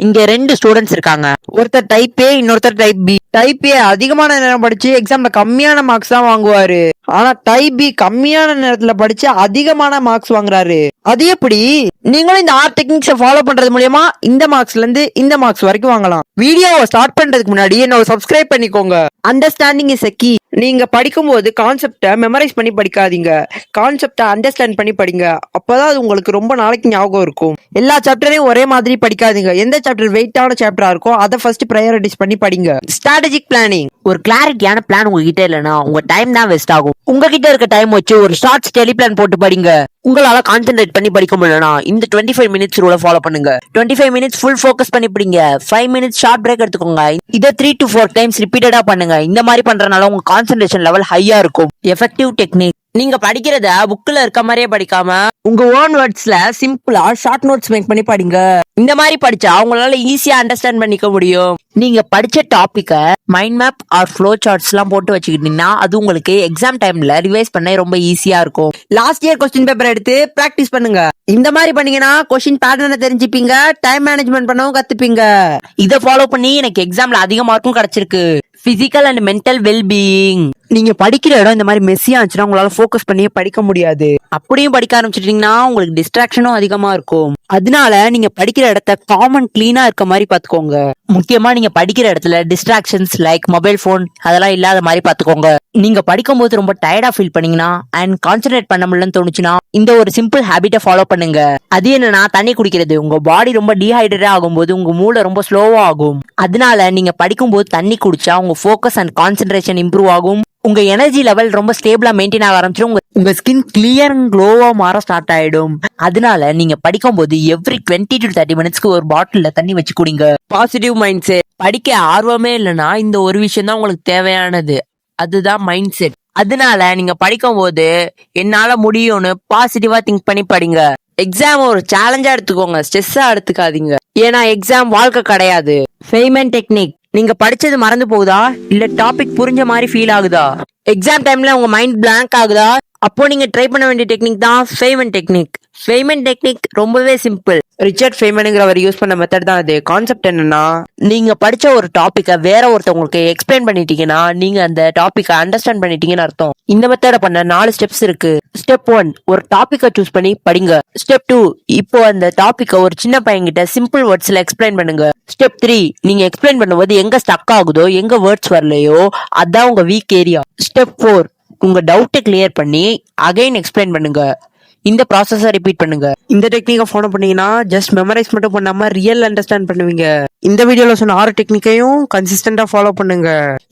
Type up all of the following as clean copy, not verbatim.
இங்க 2 ஸ்டூடெண்ட்ஸ் இருக்காங்க. ஒருத்தர் டைப் ஏ, இன்னொருத்தர் டைப் பி. டைப் ஏ அதிகமான நேரம் படிச்சு எக்ஸாம்ல கம்மியான மார்க்ஸ் தான் வாங்குவாரு. ஆனா டைப் பி கம்மியான நேரத்துல படிச்சு அதிகமான மார்க்ஸ் வாங்குறாரு. அது எப்படி? நீங்களும் இந்த 6 டெக்னிக்ஸை ஃபாலோ பண்றது மூலியமா இந்த மார்க்ஸ்ல இருந்து இந்த மார்க்ஸ் வரைக்கும் வாங்கலாம். வீடியோவை ஸ்டார்ட் பண்றதுக்கு முன்னாடி என்னோட சப்ஸ்கிரைப் பண்ணிக்கோங்க. Understanding is a key. நீங்க படிக்கும்போது கான்செப்டை மெமரைஸ் பண்ணி படிக்காதீங்க, கான்செப்டை அண்டர்ஸ்டாண்ட் பண்ணி படிங்க. அப்பதான் அது உங்களுக்கு ரொம்ப நாளைக்கு ஞாபகம் இருக்கும். எல்லா சாப்டரையும் ஒரே மாதிரி படிக்காதீங்க. எந்த சாப்டர் வெயிட்டான சாப்டரா இருக்கோ அதை ஃபர்ஸ்ட் ப்ரையாரிட்டிஸ் பண்ணி படிங்க. Strategic planning. ஒரு கிளாரிட்டியான பிளான் உங்ககிட்ட இல்லைன்னா உங்க டைம் தான் வேஸ்ட் ஆகும். உங்ககிட்ட இருக்க டைம் வச்சு ஒரு ஷார்ட் ஸ்டெடி பிளான் போட்டு படிங்க. உங்களால கான்சென்ட்ரேட் பண்ணி படிக்க முடியலனா இந்த 25 மினிட்ஸ் ரூலை ஃபாலோ பண்ணுங்க. 25 மினிட்ஸ் ஃபுல் ஃபோக்கஸ் பண்ணி படிங்க. 5 மினிட்ஸ் ஷார்ட் பிரேக் எடுத்துக்கோங்க. இதை 3 to 4 டைம்ஸ் ரிப்பீட்டடா பண்ணுங்க. இந்த மாதிரி பண்றதுனால உங்க கான்சென்ட்ரேஷன் லெவல் ஹையா இருக்கும். Effective technique. நீங்க படிக்கிறத புக்ல இருக்க மாதிரியே படிக்காம உங்க ஓன் வேர்ட்ஸ்ல சிம்பிளா ஷார்ட் நோட்ஸ் மேக் பண்ணி படிங்க. இந்த மாதிரி படிச்சா உங்களால ஈஸியா அண்டர்ஸ்டாண்ட் பண்ணிக்க முடியும். நீங்க படிச்ச டாபிக்க mind map or flow charts எல்லாம் போட்டு வச்சுக்கிட்டீங்கன்னா அது உங்களுக்கு எக்ஸாம் டைம்ல ரிவைஸ் பண்ண ரொம்ப ஈஸியா இருக்கும். லாஸ்ட் இயர் கொஸ்டின் பேப்பர் எடுத்து பிராக்டிஸ் பண்ணுங்க. இந்த மாதிரி பண்ணீங்கன்னா கொஸ்டின் பேட்டர்னை தெரிஞ்சுப்பீங்க, டைம் மேனேஜ்மெண்ட் பண்ணவும் கத்துப்பீங்க. இதை ஃபாலோ பண்ணி எனக்கு எக்ஸாம்ல அதிக மார்க்கும் கிடைச்சிருக்கு. Physical and mental wellbeing. நீங்க படிக்கிற இடம் இந்த மாதிரி மெஸ்ஸியா இருந்துச்சுன்னா உங்களால ஃபோக்கஸ் பண்ணி படிக்க முடியாது. அப்படியும் படிக்க ஆரம்பிச்சிட்டீங்கன்னா உங்களுக்கு டிஸ்ட்ராக்ஷனும் அதிகமா இருக்கும். அதனால நீங்க படிக்கிற இடத்த காமன் கிளீனா இருக்க மாதிரி பாத்துக்கோங்க. முக்கியமா நீங்க படிக்கிற இடத்துல டிஸ்ட்ராக்ஷன்ஸ் லைக் மொபைல் போன் அதெல்லாம் இல்லாத மாதிரி பாத்துக்கோங்க. நீங்க படிக்கும் போது ரொம்ப டயர்டா ஃபீல் பண்ணீங்கன்னா அண்ட் கான்சென்ட்ரேட் பண்ண முடியலன்னு தோணுச்சுன்னா இந்த ஒரு சிம்பிள் ஹேபிட்டை ஃபாலோ பண்ணுங்க. அது என்னன்னா தண்ணி குடிக்கிறது. உங்க பாடி ரொம்ப டீஹைட்ரேட் ஆகும்போது உங்க மூளை ரொம்ப ஸ்லோவா ஆகும். அதனால நீங்க படிக்கும் போது தண்ணி குடிச்சா உங்க ஃபோக்கஸ் அண்ட் கான்சென்ட்ரேஷன் இம்ப்ரூவ் ஆகும். உங்க எனர்ஜி லெவல் ரொம்ப ஸ்டேபிளா மெயின்டைன் ஆக ஆரம்பிச்சிடும். உங்க ஸ்கின் கிளியர் அண்ட் க்ளோவா மாற ஸ்டார்ட் ஆயிடும். அதனால நீங்க படிக்கும் போது எவ்ரி 20 to 30 மினிட்ஸ்க்கு ஒரு பாட்டில்ல தண்ணி வச்சு குடிங்க. Positive mind set. படிக்க ஆர்வமே இல்லைன்னா இந்த ஒரு விஷயம் தான் உங்களுக்கு தேவையானது. அதுதான் மைண்ட் செட். அதனால நீங்க படிக்கும் போது என்னால முடியும்னு பாசிட்டிவா திங்க் பண்ணி படிங்க. எக்ஸாம் ஒரு சேலஞ்சா எடுத்துக்கோங்க, ஸ்ட்ரெஸ்ஸா எடுத்துக்காதீங்க. ஏன்னா எக்ஸாம் வாழ்க்கை கிடையாது. ஃபெய்மென்ட் டெக்னிக். நீங்க படிச்சது மறந்து போகுதா இல்ல டாபிக் புரிஞ்ச மாதிரி ஃபீல் ஆகுதா, எக்ஸாம் டைம்ல உங்க மைண்ட் பிளாங்க் ஆகுதா, அப்போ நீங்க ட்ரை பண்ண வேண்டிய டெக்னிக் தான் ஃபெய்மென்ட் டெக்னிக். ஃபெய்மென்ட் டெக்னிக் ரொம்பவே சிம்பிள். ரிச்சர்ட் ஃபெய்மனுங்கிறவர் யூஸ் பண்ண மெத்தட் தான் அது. கான்செப்ட் என்னன்னா, நீங்க படிச்ச ஒரு டாபிக்கை வேற ஒருத்தவங்களுக்கு எக்ஸ்பிளைன் பண்ணிட்டீங்கன்னா நீங்க அந்த டாபிக்கை அண்டர்ஸ்டாண்ட் பண்ணிட்டீங்கன்னு அர்த்தம். இந்த மெத்தட பண்ண 4 ஸ்டெப்ஸ் இருக்கு. ஸ்டெப் 1, ஒரு டாபிக்கை சூஸ் பண்ணி படிங்க. ஸ்டெப் 2, இப்போ அந்த டாபிக்கை ஒரு சின்ன பையன்கிட்ட சிம்பிள் வேர்ட்ஸ்ல எக்ஸ்பிளைன் பண்ணுங்க. ஸ்டெப் 3, நீங்க எக்ஸ்பிளைன் பண்ணும்போது எங்க ஸ்டக் ஆகுதோ எங்க வேர்ட்ஸ் வரலையோ அதான் உங்க வீக் ஏரியா. ஸ்டெப் 4, உங்க டவுட்டை கிளியர் பண்ணி அகைன் எக்ஸ்பிளைன் பண்ணுங்க. இந்த ப்ராசஸை ரிப்பீட் பண்ணுங்க. இந்த டெக்னிக்கை ஃபாலோ பண்ணீங்கன்னா ஜஸ்ட் மெமரைஸ் மட்டும் பண்ணாம ரியல் அண்டர்ஸ்டாண்ட் பண்ணுவீங்க. இந்த வீடியோல சொன்ன 6 டெக்னிக்கையும் கன்சிஸ்டன்டா ஃபாலோ பண்ணுங்க.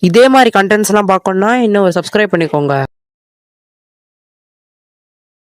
இதே மாதிரி கண்டென்ட்ஸ் எல்லாம் பார்க்கணும்னா இன்னும் சப்ஸ்கிரைப் பண்ணிக்கோங்க.